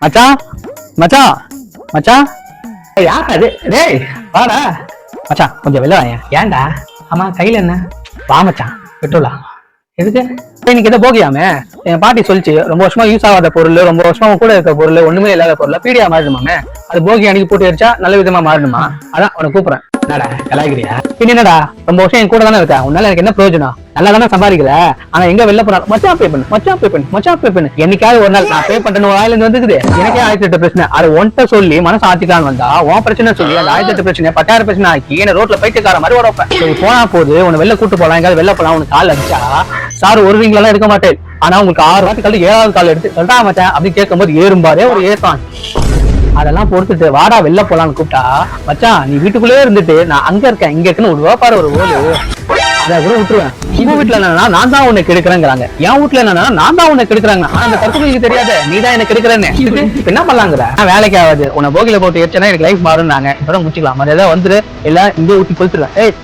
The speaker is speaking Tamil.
மச்சான் மச்சான் மச்சான் யாரா அது? டேய் வாடா மச்சான், கொஞ்சம் வெளில வாங்க. ஏன்டா? ஆமா, கையில என்ன? வா மச்சான், பெட்ரோலா? எதுக்கு? இன்னைக்கு எதை போகியாமே? என் பாட்டி சொல்லிச்சு, ரொம்ப வருஷமா யூஸ் ஆகாத பொருள், ரொம்ப வருஷமா கூட இருக்க பொருள், ஒண்ணுமே இல்லாத பொருள் பீடியா மாறிடுமாமே. அது போகி அன்னைக்கு போட்டு வச்சா நல்ல விதமா மாறணுமா? அதான் உனக்கு கூப்பிடுறேன். என்னடா கலாய்கிறியா? என்னடா ரொம்ப வருஷம் என் கூட தானே இருக்கா, உன்னால எனக்கு என்ன பிரயோஜனம்? நல்லா தானே சம்பாதிக்கல. ஆனா எங்க வெளில போனாலும் மச்சான் பே பண்ணு, மச்சான் பே பண்ணு, மச்சான் பே பண்ணு. என்னைக்காவது ஒரு நாள் நான் பே பண்றேன்னு ஒரு ஆயில வந்துக்குது. எனக்கே 1008 பிரச்சனை. அது ஒன்ட்ட சொல்லி மனசு ஆத்திக்கலான்னு வந்தா உன் பிரச்சனை சொல்லி அந்த 1008 பிரச்சனை 10,000 பிரச்சனை ஆக்கி என்ன ரோட்ல பைத்தியக்கார மாதிரி ஓட வைப்பேன். சரி போனா போது உன்னை வெளில கூட்டு போலாம், எங்காவது வெளில போலாம். உனக்கு கால் அடிச்சா சார் ஒரு ரிங்லாம் எடுக்க மாட்டேன். ஆனா உங்களுக்கு 6 வாட்டி கல்வி 7வது கால் எடுத்து சொல்றா மச்சான் அப்படின்னு கேட்கும் போது ஏறும்பாரே ஒரு ஏற்றான். அதெல்லாம் பொறுத்துட்டு வாடா வெளில போலான்னு கூப்பிட்டா, மச்சான் நீ வீட்டுக்குள்ளே இருந்துட்டு நான் அங்க இருக்கேன் இங்க இருக்குன்னு ஒரு வேப்பாரு ஒரு ஓடு அதை கூட விட்டுருவேன். உங்க வீட்டுல என்னன்னா நான் தான் உன்னை கெடுக்கிறேங்கிறாங்க, என் வீட்டுல என்னன்னா நான் தான் உன்னை கெடுக்கிறாங்க. ஆனா அந்த கருத்துக்கு தெரியாது நீ தான் என்ன கெடுக்கிறேன்னு. என்ன பண்ணலாங்கிற? வேலைக்கு ஆகாது. உன்னை போகில போட்டு ஏற்சனா எனக்கு லைஃப் மாறும். நாங்க இப்பதான் முடிச்சுக்கலாம். மாதிரி ஏதாவது வந்துரு எல்லாம் இங்கே ஊட்டி கொளுத்துருவேன். ஏய்